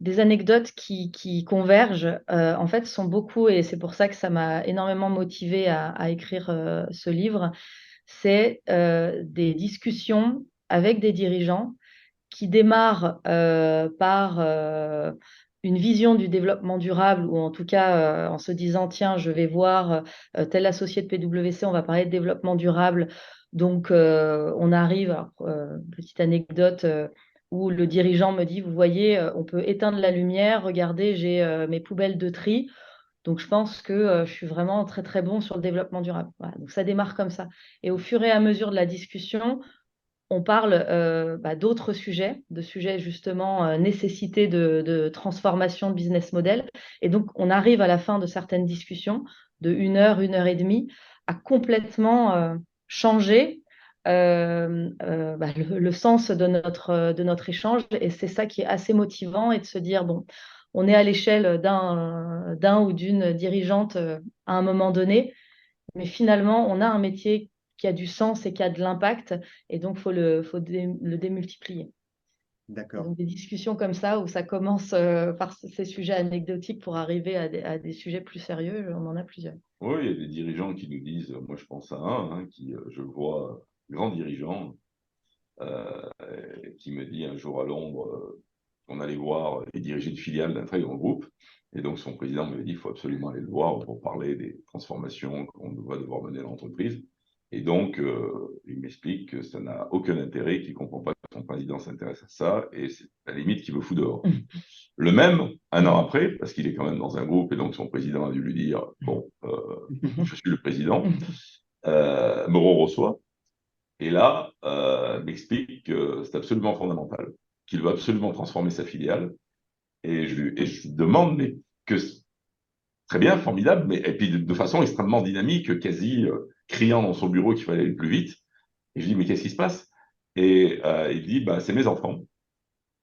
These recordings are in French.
des anecdotes qui convergent, en fait, sont beaucoup, et c'est pour ça que ça m'a énormément motivée à écrire ce livre, c'est des discussions avec des dirigeants qui démarre par une vision du développement durable, ou en tout cas en se disant, tiens, je vais voir tel associé de PwC, on va parler de développement durable. Donc, on arrive, alors, petite anecdote, où le dirigeant me dit, vous voyez, on peut éteindre la lumière, regardez, j'ai mes poubelles de tri. Donc, je pense que je suis vraiment très, très bon sur le développement durable. Voilà, donc, ça démarre comme ça. Et au fur et à mesure de la discussion, on parle d'autres sujets, de sujets justement nécessité de transformation de business model. Et donc, on arrive à la fin de certaines discussions de 1 heure et demie à complètement changer le sens de notre échange. Et c'est ça qui est assez motivant, et de se dire, bon, on est à l'échelle d'un ou d'une dirigeante à un moment donné, mais finalement, on a un métier qui a du sens et qui a de l'impact, et donc le démultiplier. Et D'accord. donc des discussions comme ça, où ça commence par ces sujets anecdotiques pour arriver à des sujets plus sérieux, on en a plusieurs. Oui, il y a des dirigeants qui nous disent, moi je pense à un, qui, je le vois, grand dirigeant, euh, qui me dit un jour à Londres, on allait voir et diriger une filiale d'un très grand groupe. Et donc son président me dit, il faut absolument aller le voir pour parler des transformations qu'on va devoir mener à l'entreprise. Et donc, il m'explique que ça n'a aucun intérêt, qu'il ne comprend pas que son président s'intéresse à ça, et c'est à la limite qu'il me fout dehors. Le même, un an après, parce qu'il est quand même dans un groupe, et donc son président a dû lui dire, bon, je suis le président, me reçoit, et là, m'explique que c'est absolument fondamental, qu'il veut absolument transformer sa filiale, et je lui demande, mais que très bien, formidable, mais et puis de façon extrêmement dynamique, quasi criant dans son bureau qu'il fallait aller plus vite. Et je dis, mais qu'est-ce qui se passe? Et il dit, bah, c'est mes enfants.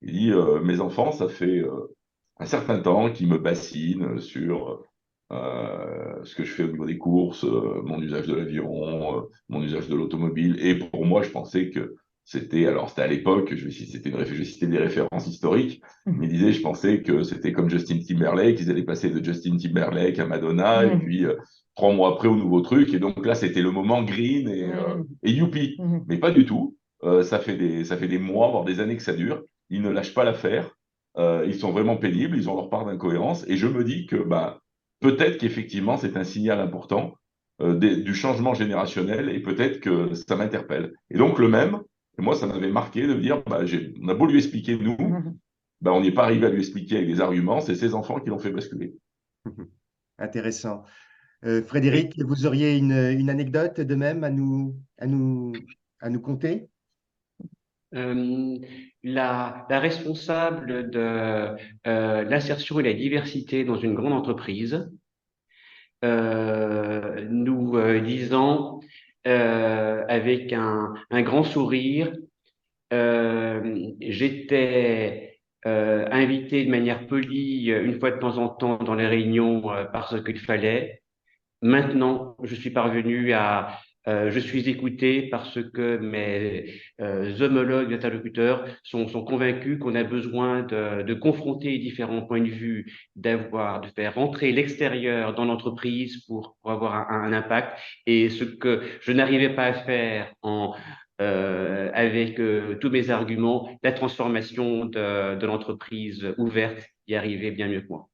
Il dit, mes enfants, ça fait un certain temps qu'ils me bassinent sur ce que je fais au niveau des courses, mon usage de l'avion, mon usage de l'automobile. Et pour moi, je pensais que c'était à l'époque, je vais citer des références historiques, mais il disait, je pensais que c'était comme Justin Timberlake, ils allaient passer de Justin Timberlake à Madonna, et puis 3 mois après au nouveau truc. Et donc là, c'était le moment green et youpi. Mais pas du tout. Ça fait des mois, voire des années que ça dure. Ils ne lâchent pas l'affaire. Ils sont vraiment pénibles, ils ont leur part d'incohérence. Et je me dis que bah, peut-être qu'effectivement, c'est un signal important du changement générationnel, et peut-être que ça m'interpelle. Et donc, le même, et moi, ça m'avait marqué de me dire, bah, on a beau lui expliquer, nous, bah, on n'est pas arrivé à lui expliquer avec des arguments, c'est ses enfants qui l'ont fait basculer. Intéressant. Et Frédéric, vous auriez une anecdote de même à nous conter? Euh, la responsable de l'insertion et la diversité dans une grande entreprise nous disant avec un grand sourire, j'étais invité de manière polie une fois de temps en temps dans les réunions parce qu'il fallait. Maintenant, je suis parvenu je suis écouté parce que mes homologues interlocuteurs sont convaincus qu'on a besoin de confronter les différents points de vue, de faire rentrer l'extérieur dans l'entreprise pour avoir un impact. Et ce que je n'arrivais pas à faire avec tous mes arguments, la transformation de l'entreprise ouverte y arrivait bien mieux que moi.